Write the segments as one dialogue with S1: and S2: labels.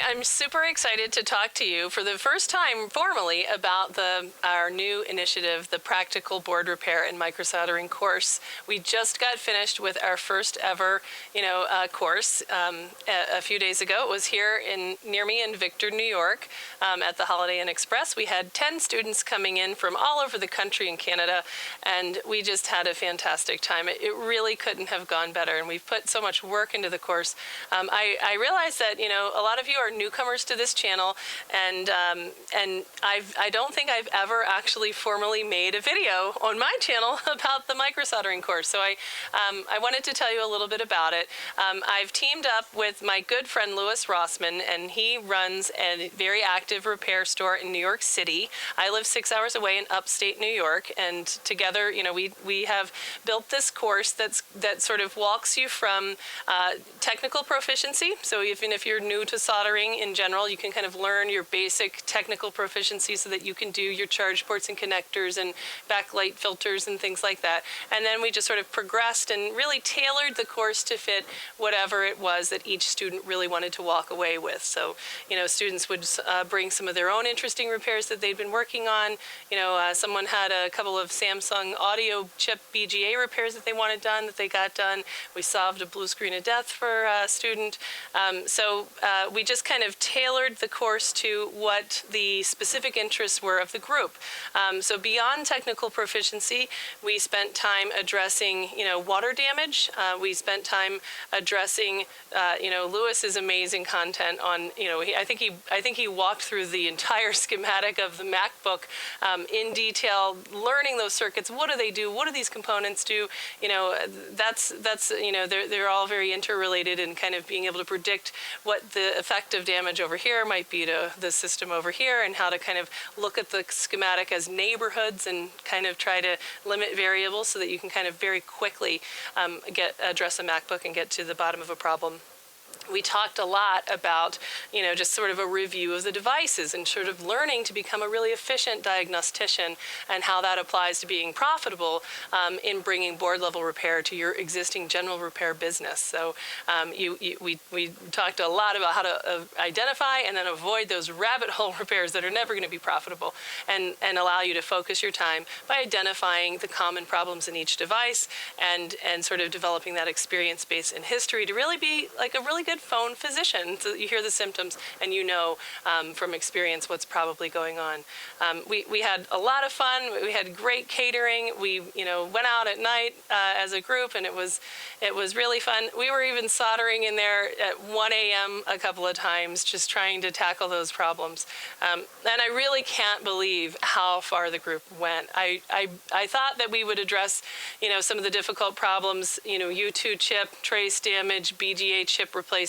S1: I'm super excited to talk to you for the first time formally about our new initiative, the Practical Board Repair and Microsoldering course. We just got finished with our first ever, course a few days ago. It was here near me in Victor, New York, at the Holiday Inn Express. We had 10 students coming in from all over the country and Canada, and we just had a fantastic time. It really couldn't have gone better, and we've put so much work into the course. I realize that a lot of you are newcomers to this channel, and I don't think I've ever actually formally made a video on my channel about the microsoldering course. So I wanted to tell you a little bit about it. I've teamed up with my good friend Louis Rossman, and he runs a very active repair store in New York City. I live 6 hours away in upstate New York, and together, we have built this course that sort of walks you from technical proficiency. So even if you're new to soldering in general, you can kind of learn your basic technical proficiency so that you can do your charge ports and connectors and backlight filters and things like that. And then we just sort of progressed and really tailored the course to fit whatever it was that each student really wanted to walk away with. So, students would bring some of their own interesting repairs that they'd been working on. Someone had a couple of Samsung audio chip BGA repairs that they wanted done that they got done. We solved a blue screen of death for a student. So we just kind of tailored the course to what the specific interests were of the group. So beyond technical proficiency, we spent time addressing, water damage. We spent time addressing, Lewis's amazing content on, I think he walked through the entire schematic of the MacBook in detail, learning those circuits. What do they do? What do these components do? They're all very interrelated, and kind of being able to predict what the effect of damage over here might be to the system over here, and how to kind of look at the schematic as neighborhoods and kind of try to limit variables so that you can kind of very quickly address a MacBook and get to the bottom of a problem. We talked a lot about, just sort of a review of the devices and sort of learning to become a really efficient diagnostician, and how that applies to being profitable in bringing board level repair to your existing general repair business. So we talked a lot about how to identify and then avoid those rabbit hole repairs that are never going to be profitable, and allow you to focus your time by identifying the common problems in each device, and sort of developing that experience base and history to really be like a really good phone physician, so that you hear the symptoms and from experience what's probably going on. We had a lot of fun. We had great catering. We went out at night as a group, and it was really fun. We were even soldering in there at 1 a.m. a couple of times, just trying to tackle those problems. And I really can't believe how far the group went. I thought that we would address some of the difficult problems, U2 chip, trace damage, BGA chip replacement.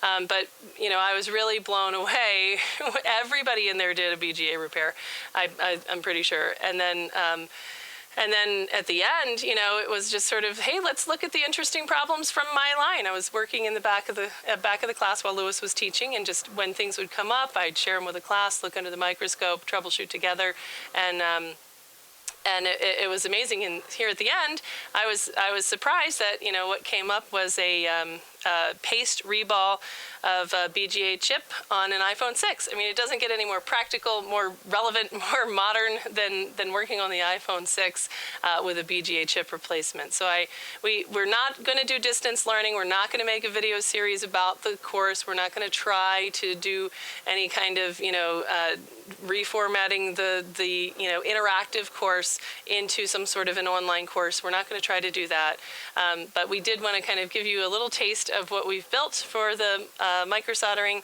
S1: But I was really blown away. Everybody in there did a BGA repair, I'm pretty sure. And then at the end, it was just sort of, hey, let's look at the interesting problems from my line. I was working in the back of the class while Louis was teaching, and just when things would come up, I'd share them with the class, look under the microscope, troubleshoot together, and it was amazing. And here at the end, I was surprised that what came up was a paste reball of a BGA chip on an iPhone 6. I mean, it doesn't get any more practical, more relevant, more modern than working on the iPhone 6 with a BGA chip replacement. So we're not going to do distance learning. We're not going to make a video series about the course. We're not going to try to do any kind of reformatting the interactive course into some sort of an online course. We're not going to try to do that. But we did want to kind of give you a little taste of what we've built for the microsoldering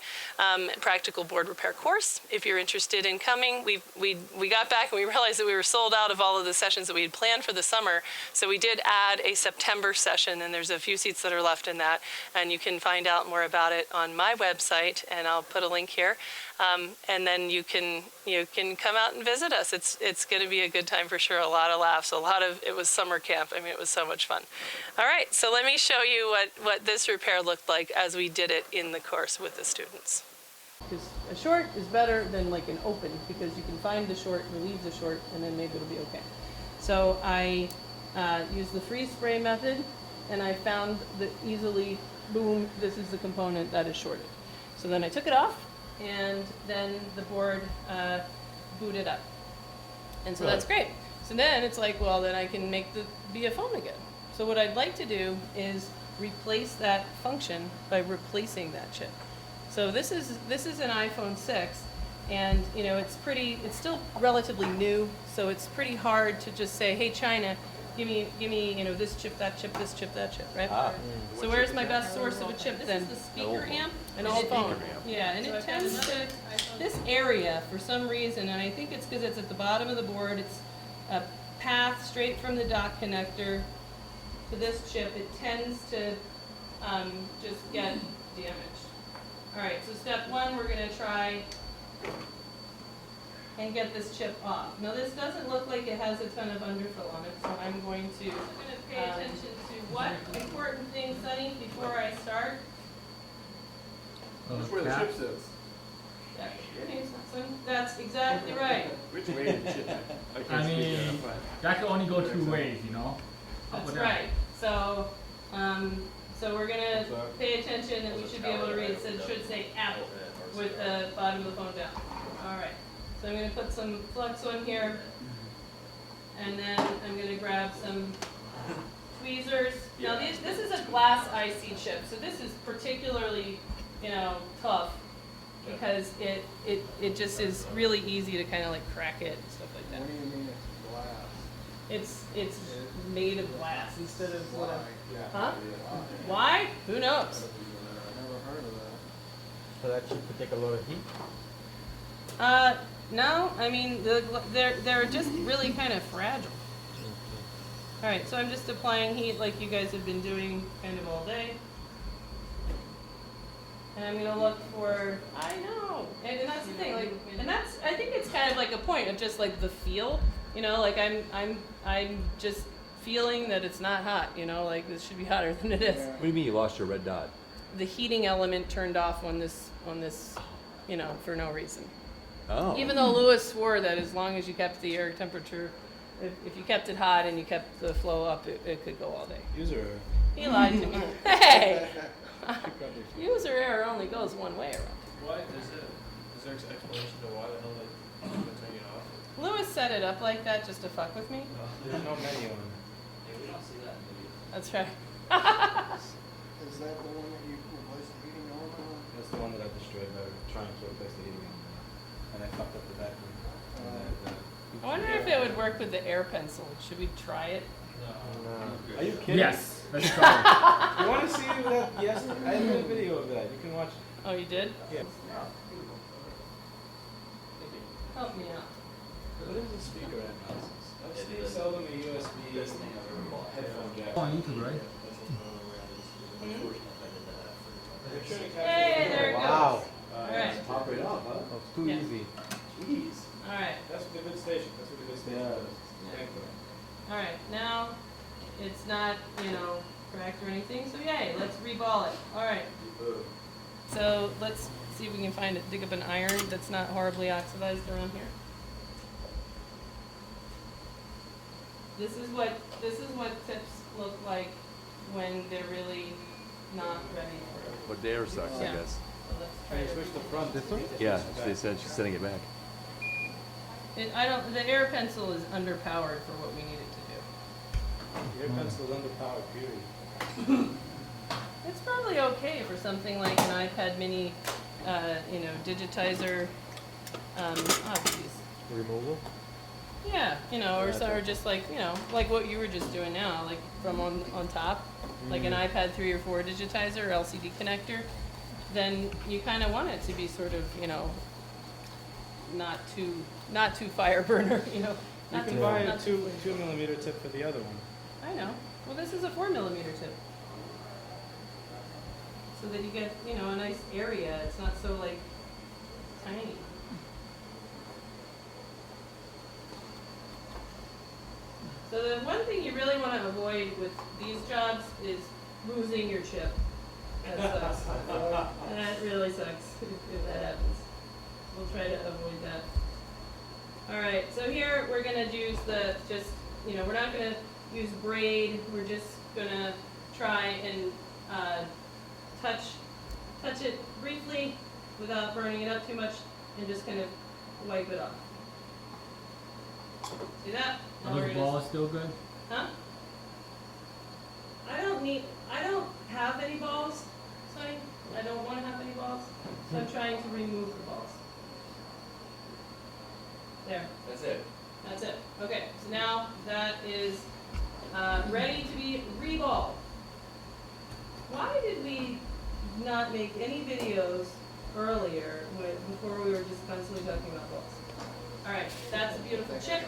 S1: practical board repair course. If you're interested in coming, we got back and we realized that we were sold out of all of the sessions that we had planned for the summer. So we did add a September session, and there's a few seats that are left in that. And you can find out more about it on my website, and I'll put a link here. And then you can come out and visit us. It's going to be a good time for sure. A lot of laughs. It was summer camp. I mean, it was so much fun. All right, so let me show you what this repair looked like as we did it in the course with the students.
S2: Because a short is better than like an open, because you can find the short, relieve the short, and then maybe it'll be okay. So I used the freeze spray method, and I found that easily, boom, this is the component that is shorted. So then I took it off, and then the board booted up. And so that's great. So then it's like, well, then I can make be a phone again. So what I'd like to do is replace that function by replacing that chip. So this is an iPhone 6, and you know it's still relatively new, so it's pretty hard to just say, hey China, give me you know this chip, that chip, this chip, that chip, right? So where's my best source of a chip then?
S1: This is the speaker amp.
S2: An old phone. Yeah, and it tends to this area for some reason, and I think it's because it's at the bottom of the board. It's a path straight from the dock connector to this chip. It tends to just get damaged. All right, so step one, we're going to try and get this chip off. Now this doesn't look like it has a ton of underfill on it, so I'm going to pay attention to what important things, Sonny, before I start.
S3: That's where the chip sits.
S2: That's exactly right.
S3: Which way is the chip?
S4: I mean, that can only go two ways, you know? Up or
S2: That's
S4: down.
S2: right. So, so we're gonna pay attention that we should be able to read. So it should say Apple with the bottom of the phone down. All right. So I'm gonna put some flux on here, and then I'm gonna grab some tweezers. Now this is a glass IC chip, so this is particularly, you know, tough because it just is really easy to kind of like crack it and stuff like that.
S3: What do you mean it's glass?
S2: It's made of glass instead of wood.
S3: Yeah.
S2: Huh? Why? Who knows?
S3: I've never heard of that.
S5: So that chip could take a lot of heat?
S2: No. I mean, they're just really kind of fragile. All right, so I'm just applying heat like you guys have been doing kind of all day. And I'm gonna look for, I know, and that's the thing, like, and that's, I think it's kind of like a point of just like the feel, you know, like I'm just feeling that it's not hot, you know, like this should be hotter than it is.
S6: What do you mean you lost your red dot?
S2: The heating element turned off on this, you know, for no reason.
S6: Oh.
S2: Even though Lewis swore that as long as you kept the air temperature, if you kept it hot and you kept the flow up, it could go all day.
S3: User.
S2: He lied to me. Hey! User error only goes one way around.
S7: Why is there an explanation to why the hell they turn it off?
S2: Lewis set it up like that just to fuck with me.
S3: There's no menu on
S7: Yeah, we don't see that in videos.
S2: That's right.
S8: Is that the one that you replaced the heating element on?
S3: That's the one that I destroyed by trying to replace the heating element. And I fucked up the back one.
S2: I wonder if it would work with the air pencil. Should we try it?
S3: Are you kidding?
S4: Yes, let's try.
S3: You want to see that? Yes, I made a video of that. You can watch it.
S2: Oh, you did?
S3: Yeah.
S2: Help me out.
S3: What is the speaker at? I've seen them a USB headphone jack.
S4: On YouTube, right?
S2: Hey, there it goes.
S5: Wow.
S2: All right.
S6: Pop it up, huh?
S5: That's too
S2: Yeah.
S5: easy.
S6: Jeez.
S2: All right.
S3: That's what the good station. That's what the good station does. Thank you.
S2: All right. Now, it's not, you know, cracked or anything. So yay, let's reball it. All right. So let's see if we can find it. Dig up an iron that's not horribly oxidized around here. This is what tips look like when they're really not ready for it.
S6: But the air sucks, I
S2: Yeah.
S6: guess.
S2: So let's try
S3: Can you
S2: to
S3: switch the front?
S5: This one?
S6: Yeah, they said she's sending it back.
S2: The air pencil is underpowered for what we need it to do.
S3: Your pencil is underpowered, period.
S2: It's probably okay for something like an iPad mini, you know, digitizer. Oh, geez.
S5: Removal?
S2: Yeah, you know, or just like, you know, like what you were just doing now, like from on top, like an iPad 3 or 4 digitizer or LCD connector, then you kind of want it to be sort of, you know, not too fire burner, you know.
S3: You
S2: Not
S3: can
S2: too,
S3: buy a
S2: not too
S3: 2 mm tip for the other one.
S2: I know. Well, this is a 4 millimeter tip. So that you get, you know, a nice area. It's not so like tiny. So the one thing you really want to avoid with these jobs is losing your chip. That sucks. That really sucks if that happens. We'll try to avoid that. All right, so here we're gonna use you know, we're not gonna use braid. We're just gonna try and touch it briefly without burning it up too much, and just kind of wipe it off. See that? Now
S4: Are
S2: we're
S4: those
S2: gonna
S4: balls still good?
S2: Huh? I don't have any balls, Sonny. I don't want to have any balls, so I'm trying to remove the balls. There,
S6: That's it.
S2: that's it. Okay, so now that is ready to be reballed. Why did we not make any videos earlier before we were just constantly talking about balls? All right, that's a beautiful chip.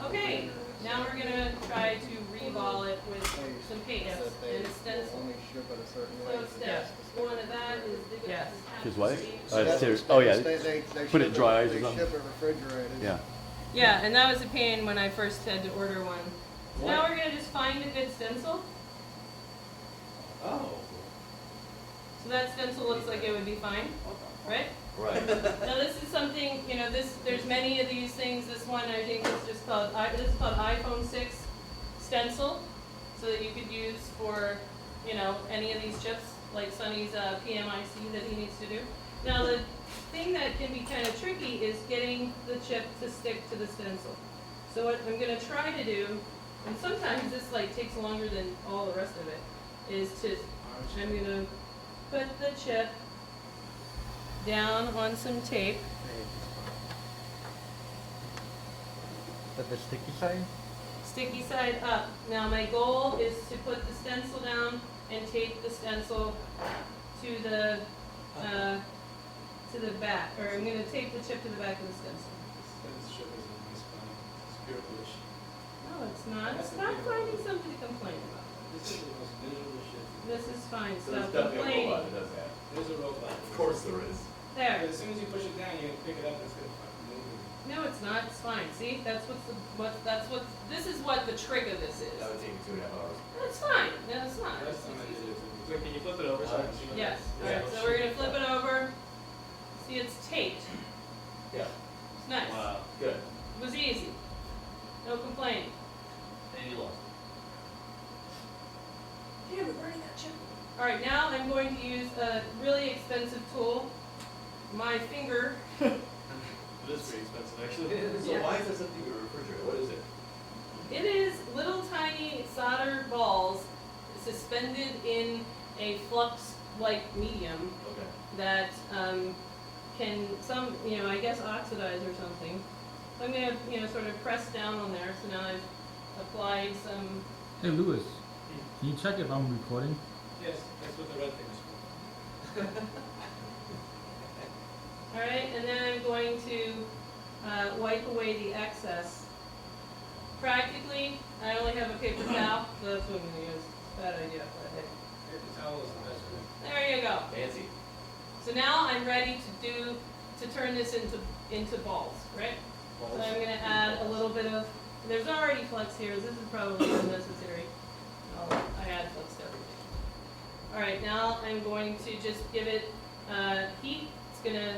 S2: Okay, now we're gonna try to reball it with some paste and stencil.
S8: Only ship at a certain
S2: So
S8: way.
S2: step one of that is dig Yes. up this
S6: Just what?
S2: half
S6: Serious. Oh yeah.
S8: They
S6: Put it
S8: ship
S6: dry ice or
S8: They
S6: something.
S8: ship it refrigerated.
S6: Yeah.
S2: Yeah, and that was a pain when I first had to order one. So now we're gonna just find a good stencil.
S6: Oh.
S2: So that stencil looks like it would be fine, right?
S6: Right.
S2: Now this is something, you know, there's many of these things. This one I think is just called, this is called iPhone 6 stencil, so that you could use for, you know, any of these chips, like Sonny's PMIC that he needs to do. Now the thing that can be kind of tricky is getting the chip to stick to the stencil. So what I'm gonna try to do, and sometimes this like takes longer than all the rest of it, is I'm gonna put the chip down on some tape.
S5: But the sticky side?
S2: Sticky side up. Now my goal is to put the stencil down and tape the stencil to the back, or I'm going to tape the chip to the back of the stencil.
S3: This ship is a misplaced. It's pure bullshit.
S2: No, it's not. Stop finding something to complain about.
S3: This is the most miserable shit.
S2: This is fine.
S6: So there's
S2: Stop
S6: definitely a
S2: complaining.
S6: robot that does that.
S3: There's a robot.
S6: Of course there is.
S2: There.
S3: But as soon as you push it down, you pick it up, it's gonna fucking move it.
S2: No, it's not. It's fine. See, that's this is what the trick of this is.
S6: That would take me 2.5 hours.
S2: That's fine. No, it's not.
S3: Last time I
S2: It's
S3: did
S2: easy.
S3: it,
S7: Wait, can you flip it over so I can see what
S2: Yes.
S7: it is?
S2: All right. So we're gonna flip it over. See, it's taped.
S6: Yeah.
S2: It's nice.
S7: Wow.
S6: Good.
S2: It was easy. No complaining.
S6: And you lost.
S2: Damn, we're burning that chip. All right, now I'm going to use a really expensive tool. My finger.
S7: It is pretty expensive, actually.
S6: So
S2: Yeah.
S6: why is that something in a refrigerator? What is it?
S2: It is little tiny solder balls suspended in a flux-like medium
S6: Okay.
S2: that can I guess oxidize or something. So I'm gonna, sort of press down on there. So now I've applied some.
S4: Hey Lewis, can you check if I'm recording?
S3: Yes, that's what the red thing is for.
S2: All right, and then I'm going to wipe away the excess. Practically, I only have a paper towel, so that's what I'm going to use. Bad idea, but hey.
S3: Paper towel is the best way.
S2: There you go.
S6: Fancy.
S2: So now I'm ready to turn this into balls, right? So I'm going to add a little bit of. There's already flux here. This is probably unnecessary. I add flux to everything. All right, now I'm going to just give it heat. It's going to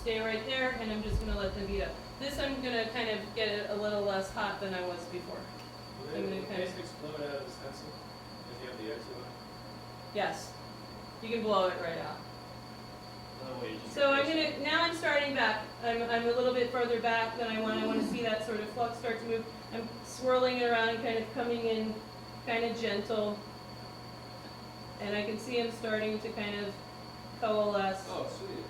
S2: stay right there, and I'm just going to let them heat up. This I'm going to kind of get it a little less hot than I was before.
S3: Will
S2: I'm gonna
S3: the
S2: kind of-
S3: paste explode out of the stencil if you have the extra one?
S2: Yes, you can blow it right out.
S7: No way, you just
S2: So now I'm starting back. I'm a little bit further back than I want. I want to see that sort of flux start to move. I'm swirling it around and kind of coming in kind of gentle. And I can see him starting to kind of coalesce.
S3: Oh, sweet.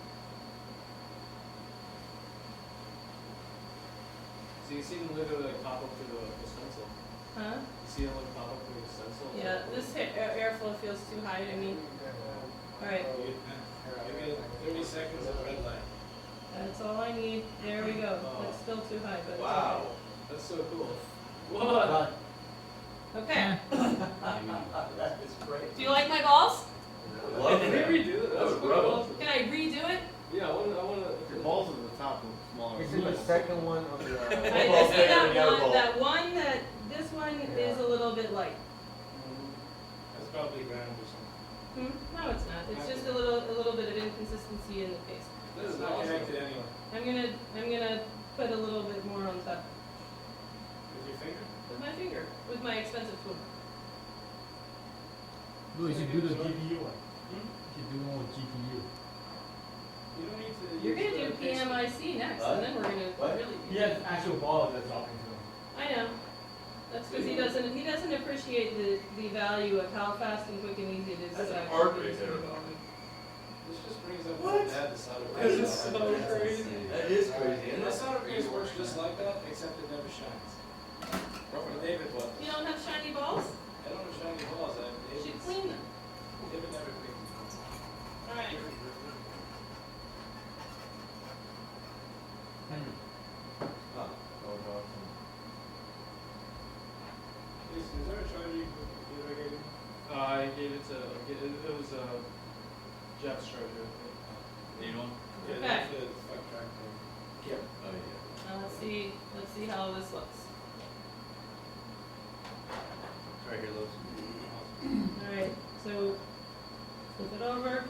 S3: So you see them literally like pop up through the stencil.
S2: Huh?
S3: You see them like pop up through the stencil.
S2: Yeah, this airflow feels too high to me. All right,
S3: You get 30 seconds of red light.
S2: that's all I need. There we go. That's still too high, but it's
S6: Wow.
S3: That's so cool.
S6: What?
S2: okay.
S6: That is great.
S2: Do you like my balls?
S6: Love
S3: Can we
S6: that.
S3: redo that?
S6: That
S3: That's
S6: was
S3: cool.
S6: brilliant.
S2: Can I redo it?
S3: Yeah, I wanna.
S8: Your balls at the top look smaller.
S5: Is it the second one on the?
S2: I
S6: Well,
S2: see
S6: there we go.
S2: this one is a little bit light.
S3: That's probably ground or something.
S2: No, it's not. It's just a little bit of inconsistency in the paste.
S3: This is not connected anyway.
S2: I'm gonna put a little bit more on top
S3: With your finger?
S2: with my finger, with my expensive tool.
S4: Lewis, you do the GPU one. You do one with GPU.
S3: You don't need to.
S2: You're
S3: use
S2: gonna do
S3: the paste-
S2: PMIC next,
S6: What?
S2: and then we're gonna
S6: What?
S2: really.
S4: He has actual balls that's talking to him.
S2: I know. That's because he doesn't appreciate the value of how fast and quick and easy it is
S6: That's
S2: to
S6: an
S2: actually
S6: art
S2: do
S6: right
S2: this
S6: there.
S2: reballing.
S3: This just brings up
S6: What?
S3: my dad, the solder
S7: Because
S3: paste.
S7: it's so crazy.
S6: That is crazy,
S3: And
S6: isn't
S3: the
S6: it?
S3: solder paste works just like that, except it never shines. But David was.
S2: You don't have shiny balls?
S3: I don't have shiny balls. I have
S2: You
S3: David's.
S2: should clean them.
S3: David never cleans them.
S2: Alright.
S6: Huh.
S5: Oh, no.
S3: Is there a charger you gave me?
S7: I gave it to, it was Jeff's charger.
S6: You know?
S3: Yeah,
S2: Okay.
S3: that's the fuck track thing.
S6: Yeah. Oh, yeah.
S2: Now let's see how this looks.
S6: Right here, Lowe's.
S2: Alright, so flip it over.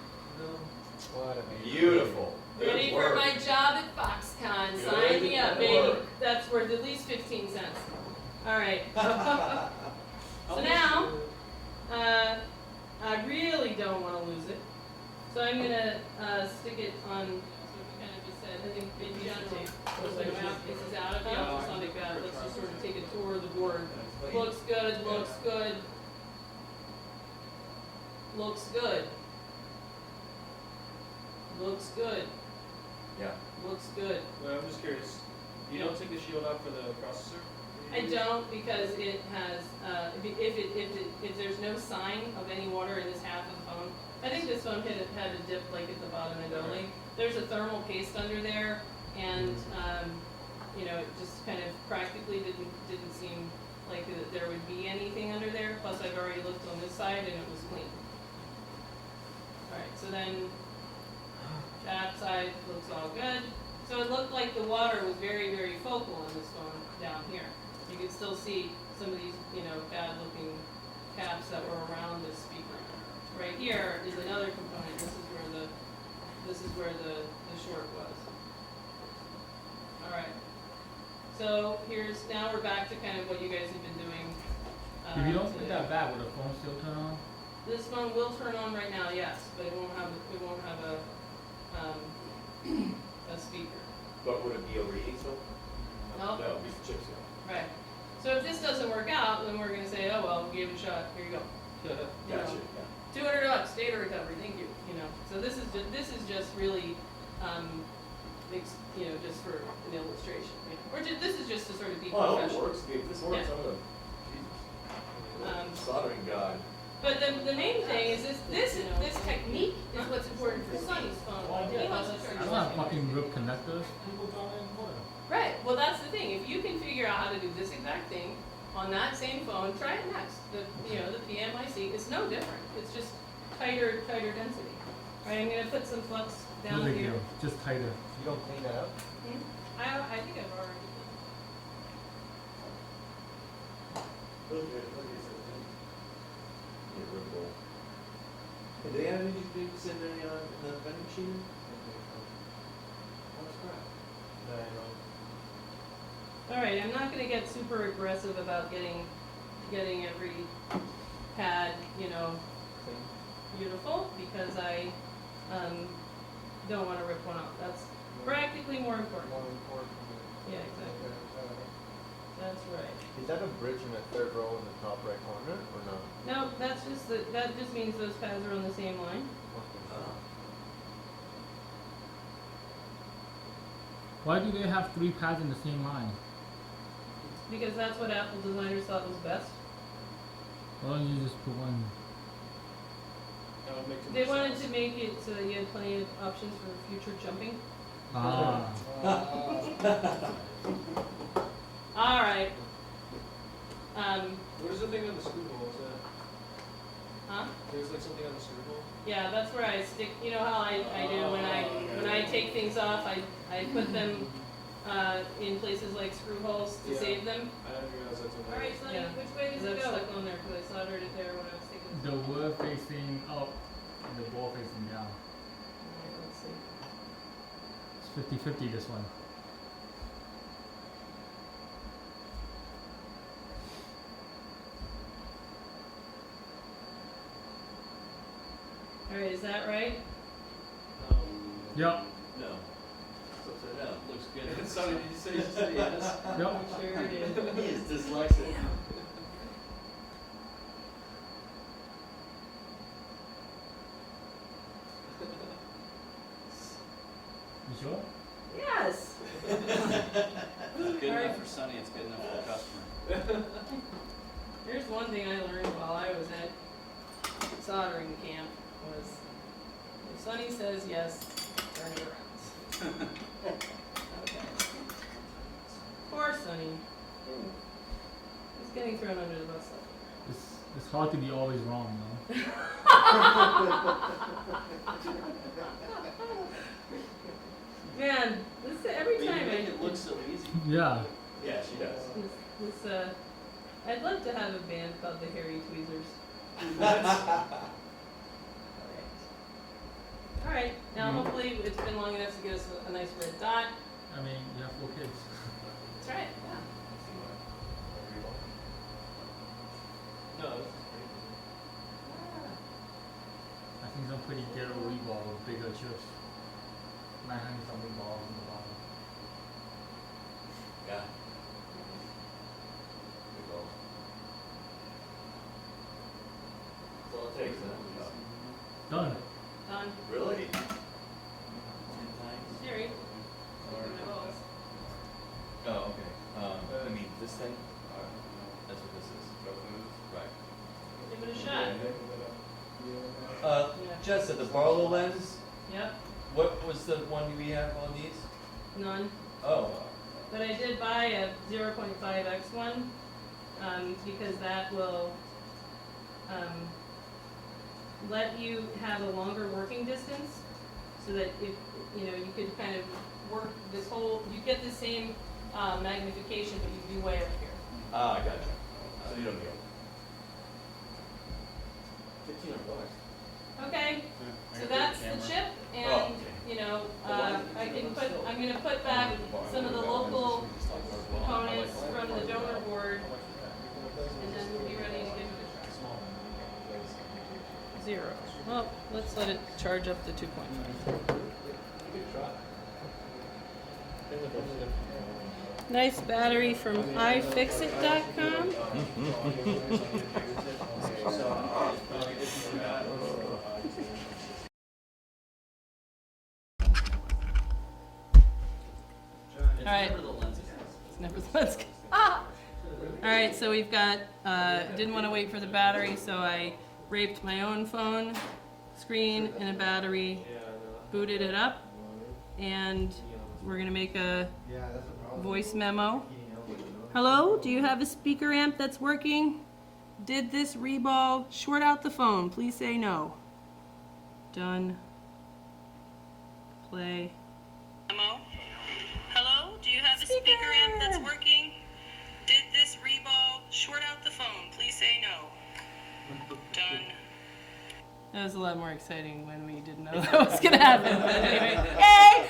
S5: What a
S6: Beautiful.
S2: Ready
S6: Good
S2: for
S6: work.
S2: my job at Foxconn.
S6: Good
S2: Sign me up, baby.
S6: work.
S2: That's worth at least 15 cents. Alright.
S3: How
S2: So
S3: much-
S2: now, I really don't want to lose it. So I'm gonna stick it on, so we kind of just said, I think in general, this is out of the ultrasonic bag. Let's just sort of take a tour of the board. Looks good, looks good. Looks good. Looks good.
S6: Yeah.
S2: Looks good.
S7: Well, I'm just curious. You don't take the shield out for the processor?
S2: I don't because it has, if there's no sign of any water in this half of the phone, I think this phone had a dip like at the bottom and only. There's a thermal paste under there and, you know, it just kind of practically didn't seem like there would be anything under there. Plus I've already looked on this side and it was clean. Alright, so then that side looks all good. So it looked like the water was very, very focal in this phone down here. You can still see some of these, you know, bad looking caps that were around this speaker. Right here is another component. This is where the short was. Alright. So now we're back to kind of what you guys have been doing.
S4: If you don't put
S2: today.
S4: that back, will the phone still turn on?
S2: This phone will turn on right now, yes, but it won't have a speaker.
S6: But would it be overheating still?
S2: No.
S6: No, it'd be chips, yeah.
S2: Right. So if this doesn't work out, then we're gonna say, oh well, we gave it a shot. Here you go. You know,
S6: Gotcha, yeah.
S2: $200 data recovery. Thank you. You know. So this is just really, you know, just for an illustration. You know. Or this is just to sort of be
S6: Well, I hope it
S2: professional.
S6: works. If this works,
S2: Yeah.
S6: I'm gonna, Jesus. Soldering God.
S2: But the main thing is this technique is what's important for Sonny's phone. He wants to start
S4: I don't have fucking rip connectors.
S3: People don't in water.
S2: Right. Well, that's the thing. If you can figure out how to do this exact thing on that same phone, try it next. The PMIC is no different. It's just tighter density. Right. I'm gonna put some flux
S4: No
S2: down
S4: big
S2: here.
S4: deal. Just tighter.
S5: You don't clean that up?
S2: I think I've already.
S6: Look at something. Yeah, reball. Hey, do they have any, did you send any on the vending machine? That's crap.
S5: No, I don't.
S2: All right. I'm not gonna get super aggressive about getting every pad, you know,
S5: Clean.
S2: beautiful because I don't want to rip one off. That's practically more important.
S5: More important.
S2: Yeah, exactly. That's right.
S5: Is that a bridge in the third row in the top right corner or not?
S2: No, that just means those pads are on the same line.
S6: Ah.
S4: Why do they have 3 pads in the same line?
S2: Because that's what Apple designers thought was best.
S4: Why don't you just put one?
S7: That would make too
S2: They
S7: much
S2: wanted
S7: sense.
S2: to make it so that you had plenty of options for future jumping.
S4: Ah.
S2: All right.
S7: What is the thing on the screw hole? Is that,
S2: Huh?
S7: there's like something on the screw hole?
S2: Yeah, that's where I stick. You know how I do when I take things off, I put them in places like screw holes to
S7: Yeah.
S2: save them.
S7: I didn't realize that's what
S2: All right,
S7: that
S2: Sonny, which way does it go? That's stuck on there because I soldered it there when I was taking
S4: The wood facing up and the ball facing down.
S2: Alright, let's see.
S4: It's 50-50 this one.
S2: Alright, is that right?
S7: is.
S4: Yep.
S7: good.
S3: Sonny, did you say yes?
S4: Yep.
S2: Sure it is.
S6: He is dyslexic.
S4: You sure?
S2: Yes.
S9: It's good enough for Sonny, it's good enough for the customer.
S2: Here's one thing I learned while I was at soldering camp was if Sonny says yes, turn it around. Okay. Poor Sonny. He's getting thrown under the bus.
S4: It's hard to be always wrong, though.
S2: Man, this every
S9: But you
S2: time
S9: make it look so easy.
S4: Yeah.
S6: Yeah, she does.
S2: this I'd love to have a band called the Hairy Tweezers. All right. Now hopefully it's been long enough to get us a nice red dot.
S4: I mean, you have 4 kids.
S2: That's right. Yeah.
S7: No, this is pretty good.
S4: I think some pretty ghetto reball with bigger chips. 900 something balls in the bottom.
S6: Yeah. Good goal. That's all it takes, huh?
S4: Done.
S2: Done.
S6: Really?
S2: Siri.
S6: Oh, okay. I mean, this thing? That's what this is. Right.
S2: Give it a shot.
S6: Jess, the Barlow lens,
S2: Yep.
S6: what was the one we have on these?
S2: None.
S6: Oh.
S2: But I did buy a 0.5x one because that will let you have a longer working distance, so that if you could kind of work this whole. You get the same magnification, but you'd be way up here.
S6: Ah, I got you. So you don't need $1,500.
S2: Okay. So that's the chip, and
S6: Oh, okay.
S2: I'm gonna put back some of the local components from the donor board, and then we'll be ready to give it a try. 0. Well, let's let it charge up to 2.5. Nice battery from iFixit.com. All right. It's never the lens. Ah! All right, so we've got, didn't want to wait for the battery, so I raped my own phone screen and a battery, booted it up, and we're gonna make a voice memo. Hello, do you have a speaker amp that's working? Did this reball short out the phone? Please say no. Done. Play. Memo. Hello, do you have a speaker amp that's working? Did this reball short out the phone? Please say no. Done. That was a lot more exciting when we didn't know that was gonna happen. But anyway, hey!